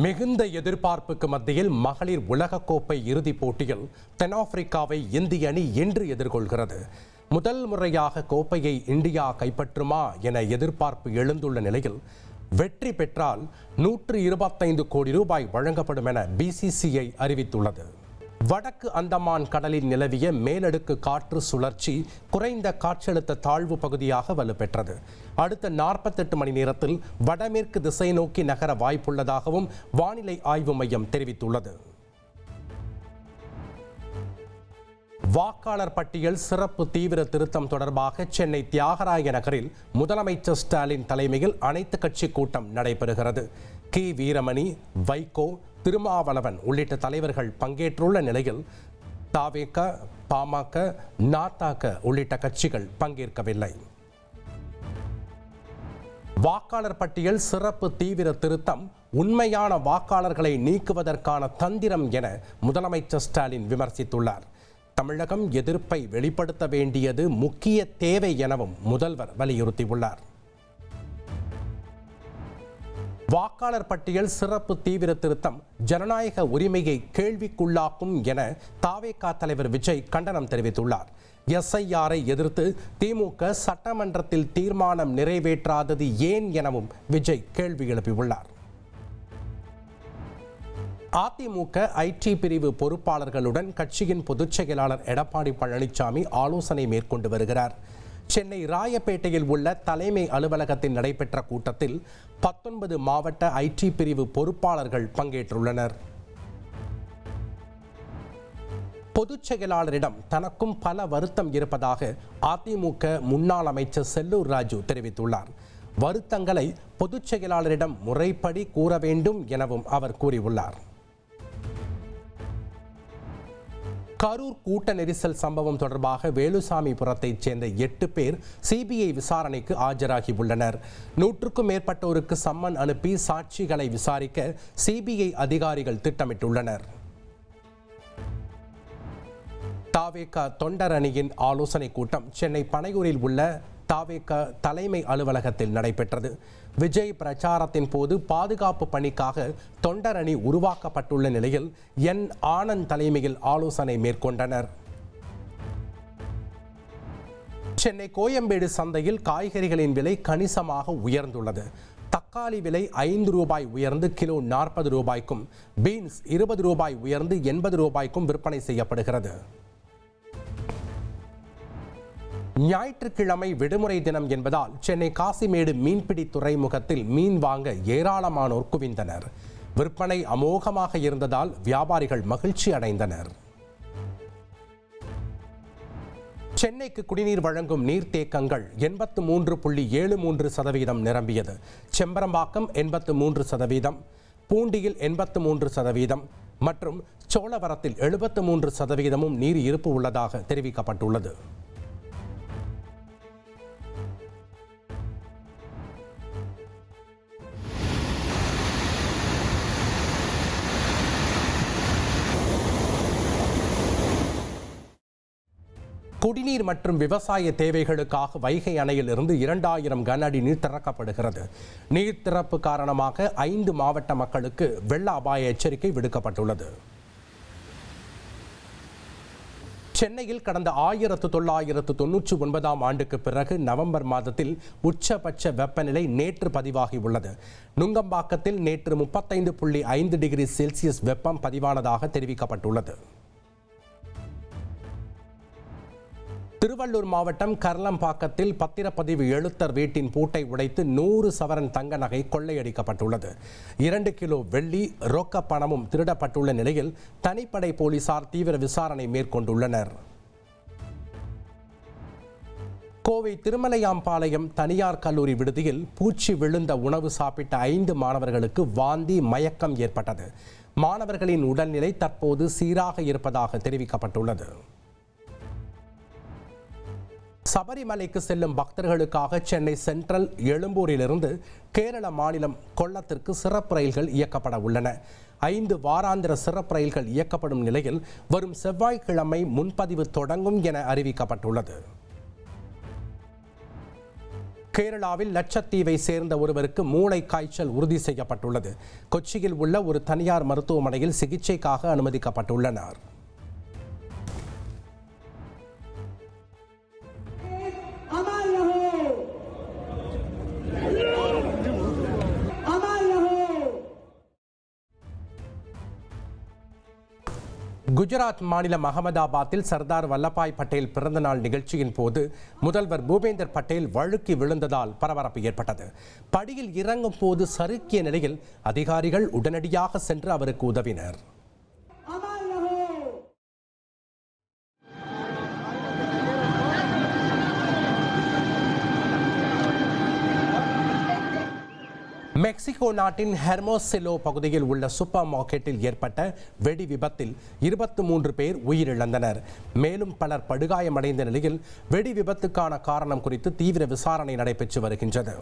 மிகுந்த எதிர்பார்ப்புக்கு மத்தியில் மகளிர் உலகக்கோப்பை இறுதிப் போட்டியில் தென்னாப்பிரிக்காவை இந்திய அணி இன்று எதிர்கொள்கிறது. முதல் முறையாக கோப்பையை இந்தியா கைப்பற்றுமா என எதிர்பார்ப்பு எழுந்துள்ள நிலையில் வெற்றி பெற்றால் 125 கோடி ரூபாய் வழங்கப்படும் என BCCI அறிவித்துள்ளது. வடக்கு அந்தமான் கடலில் நிலவிய மேலடுக்கு காற்று சுழற்சி குறைந்த காற்றழுத்த தாழ்வு பகுதியாக வலுப்பெற்றது. அடுத்த 48 மணி நேரத்தில் வடமேற்கு திசை நோக்கி நகர வாய்ப்புள்ளதாகவும் வானிலை ஆய்வு மையம் தெரிவித்துள்ளது. வாக்காளர் பட்டியல் சிறப்பு தீவிர திருத்தம் தொடர்பாக சென்னை தியாகராய நகரில் முதலமைச்சர் ஸ்டாலின் தலைமையில் அனைத்து கட்சி கூட்டம் நடைபெறுகிறது. கி. வீரமணி, வைகோ, திருமாவளவன் உள்ளிட்ட தலைவர்கள் பங்கேற்றுள்ள நிலையில் தவேக, பாமக, நாதாக உள்ளிட்ட கட்சிகள் பங்கேற்கவில்லை. வாக்காளர் பட்டியல் சிறப்பு தீவிர திருத்தம் உண்மையான வாக்காளர்களை நீக்குவதற்கான தந்திரம் என முதலமைச்சர் ஸ்டாலின் விமர்சித்துள்ளார். தமிழகம் எதிர்ப்பை வெளிப்படுத்த வேண்டியது முக்கிய தேவை எனவும் முதல்வர் வலியுறுத்தியுள்ளார். வாக்காளர் பட்டியல் சிறப்பு தீவிர திருத்தம் ஜனநாயக உரிமையை கேள்விக்குள்ளாக்கும் என தவேக தலைவர் விஜய் கண்டனம் தெரிவித்துள்ளார். SIR-ஐ எதிர்த்து திமுக சட்டமன்றத்தில் தீர்மானம் நிறைவேற்றாதது ஏன் எனவும் விஜய் கேள்வி எழுப்பியுள்ளார். அதிமுக IT பிரிவு பொறுப்பாளர்களுடன் கட்சியின் பொதுச் செயலாளர் எடப்பாடி பழனிசாமி ஆலோசனை மேற்கொண்டு வருகிறார். சென்னை ராயப்பேட்டையில் உள்ள தலைமை அலுவலகத்தில் நடைபெற்ற கூட்டத்தில் 19 மாவட்ட IT பிரிவு பொறுப்பாளர்கள் பங்கேற்றுள்ளனர். பொதுச் செயலாளரிடம் தனக்கும் பல வருத்தம் இருப்பதாக அதிமுக முன்னாள் அமைச்சர் செல்லூர் ராஜு தெரிவித்துள்ளார். வருத்தங்களை பொதுச் செயலாளரிடம் முறைப்படி கூற வேண்டும் எனவும் அவர் கூறியுள்ளார். கரூர் கூட்ட நெரிசல் சம்பவம் தொடர்பாக வேலுசாமிபுரத்தைச் சேர்ந்த 8 பேர் CBI விசாரணைக்கு ஆஜராகி உள்ளனர். 100க்கும் மேற்பட்டோருக்கு சம்மன் அனுப்பி சாட்சிகளை விசாரிக்க CBI அதிகாரிகள் திட்டமிட்டுள்ளனர். தவேக தொண்டர் அணியின் ஆலோசனை கூட்டம் சென்னை பனையூரில் உள்ள தவேக தலைமை அலுவலகத்தில் நடைபெற்றது. விஜய் பிரச்சாரத்தின் போது பாதுகாப்பு பணிக்காக தொண்டர் அணி உருவாக்கப்பட்டுள்ள நிலையில் ஆனந்த் தலைமையில் ஆலோசனை மேற்கொண்டனர். சென்னை கோயம்பேடு சந்தையில் காய்கறிகளின் விலை கணிசமாக உயர்ந்துள்ளது. தக்காளி விலை 5 ரூபாய் உயர்ந்து கிலோ 40 ரூபாய்க்கும், பீன்ஸ் 20 ரூபாய் உயர்ந்து 80 ரூபாய்க்கும் விற்பனை செய்யப்படுகிறது. ஞாயிற்றுக்கிழமை விடுமுறை தினம் என்பதால் சென்னை காசிமேடு மீன்பிடி துறைமுகத்தில் மீன் வாங்க ஏராளமானோர் குவிந்தனர். விற்பனை அமோகமாக இருந்ததால் வியாபாரிகள் மகிழ்ச்சி அடைந்தனர். சென்னைக்கு குடிநீர் வழங்கும் நீர்த்தேக்கங்கள் 83.73% நிரம்பியது. செம்பரம்பாக்கம் 83%, பூண்டியில் 83% மற்றும் சோழவரத்தில் 73% நீர் இருப்பு உள்ளதாக தெரிவிக்கப்பட்டுள்ளது. குடிநீர் மற்றும் விவசாய தேவைகளுக்காக வைகை அணையில் இருந்து 2000 கன அடி நீர் திறக்கப்படுகிறது. நீர் திறப்பு காரணமாக 5 மாவட்ட மக்களுக்கு வெள்ள அபாய எச்சரிக்கை விடுக்கப்பட்டுள்ளது. சென்னையில் கடந்த 1999 ஆண்டுக்கு பிறகு நவம்பர் மாதத்தில் உச்சபட்ச வெப்பநிலை நேற்று பதிவாகியுள்ளது. நுங்கம்பாக்கத்தில் நேற்று 35.5 டிகிரி செல்சியஸ் வெப்பம் பதிவானதாக தெரிவிக்கப்பட்டுள்ளது. திருவள்ளூர் மாவட்டம் கர்லம்பாக்கத்தில் பத்திரப்பதிவு எழுத்தர் வீட்டின் பூட்டை உடைத்து 100 சவரன் தங்க நகை கொள்ளையடிக்கப்பட்டுள்ளது. 2 கிலோ வெள்ளி, ரொக்க பணமும் திருடப்பட்டுள்ள நிலையில் தனிப்படை போலீசார் தீவிர விசாரணை மேற்கொண்டுள்ளனர். கோவை திருமலையாம்பாளையம் தனியார் கல்லூரி விடுதியில் பூச்சி விழுந்த உணவு சாப்பிட்ட 5 மாணவர்களுக்கு வாந்தி, மயக்கம் ஏற்பட்டது. மாணவர்களின் உடல்நிலை தற்போது சீராக இருப்பதாக தெரிவிக்கப்பட்டுள்ளது. சபரிமலைக்கு செல்லும் பக்தர்களுக்காக சென்னை சென்ட்ரல், எழும்பூரிலிருந்து கேரள மாநிலம் கொல்லத்திற்கு சிறப்பு ரயில்கள் இயக்கப்பட உள்ளன. 5 வாராந்திர சிறப்பு ரயில்கள் இயக்கப்படும் நிலையில் வரும் செவ்வாய்க்கிழமை முன்பதிவு தொடங்கும் என அறிவிக்கப்பட்டுள்ளது. கேரளாவில் லட்சத்தீவை சேர்ந்த ஒருவருக்கு மூளை காய்ச்சல் உறுதி செய்யப்பட்டுள்ளது. கொச்சியில் உள்ள ஒரு தனியார் மருத்துவமனையில் சிகிச்சைக்காக அனுமதிக்கப்பட்டுள்ளனர். குஜராத் மாநிலம் அகமதாபாத்தில் சர்தார் வல்லபாய் பட்டேல் பிறந்தநாள் நிகழ்ச்சியின் போது முதல்வர் பூபேந்தர் பட்டேல் வழுக்கி விழுந்ததால் பரபரப்பு ஏற்பட்டது. படியில் இறங்கும் போது சறுக்கிய நிலையில் அதிகாரிகள் உடனடியாக சென்று அவருக்கு உதவினர். மெக்சிகோ நாட்டின் ஹெர்மோசிலோ பகுதியில் உள்ள சூப்பர் மார்க்கெட்டில் ஏற்பட்ட வெடி விபத்தில் 23 பேர் உயிரிழந்தனர். மேலும் பலர் படுகாயமடைந்த நிலையில் வெடி விபத்துக்கான காரணம் குறித்து தீவிர விசாரணை நடைபெற்று வருகின்றது.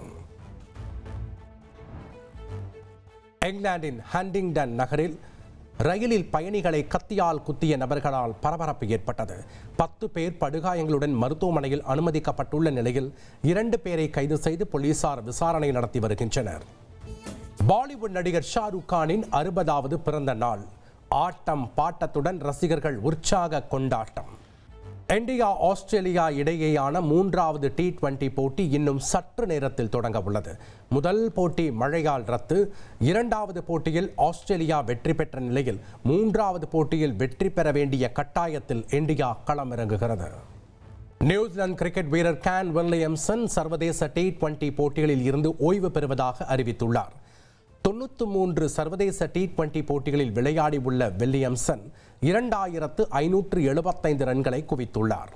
இங்கிலாந்தின் ஹண்டிங்டன் நகரில் ரயிலில் பயணிகளை கத்தியால் குத்திய நபர்களால் பரபரப்பு ஏற்பட்டது. 10 பேர் படுகாயங்களுடன் மருத்துவமனையில் அனுமதிக்கப்பட்டுள்ள நிலையில் 2 பேரை கைது செய்து போலீசார் விசாரணை நடத்தி வருகின்றனர். பாலிவுட் நடிகர் ஷாருக் கானின் 60வது பிறந்த நாள். ஆட்டம் பாட்டத்துடன் ரசிகர்கள் உற்சாக கொண்டாட்டம். இந்தியா ஆஸ்திரேலியா இடையேயான 3வது T20 போட்டி இன்னும் சற்று நேரத்தில் தொடங்க உள்ளது. முதல் போட்டி மழையால் ரத்து. 2வது போட்டியில் ஆஸ்திரேலியா வெற்றி பெற்ற நிலையில் 3வது போட்டியில் வெற்றி பெற வேண்டிய கட்டாயத்தில் இந்தியா களமிறங்குகிறது. நியூசிலாந்து கிரிக்கெட் வீரர் கேன் வில்லியம்சன் சர்வதேச T20 போட்டிகளில் இருந்து ஓய்வு பெறுவதாக அறிவித்துள்ளார். 93 சர்வதேச T20 போட்டிகளில் விளையாடி உள்ள வில்லியம்சன் 2575 ரன்களை குவித்துள்ளார்.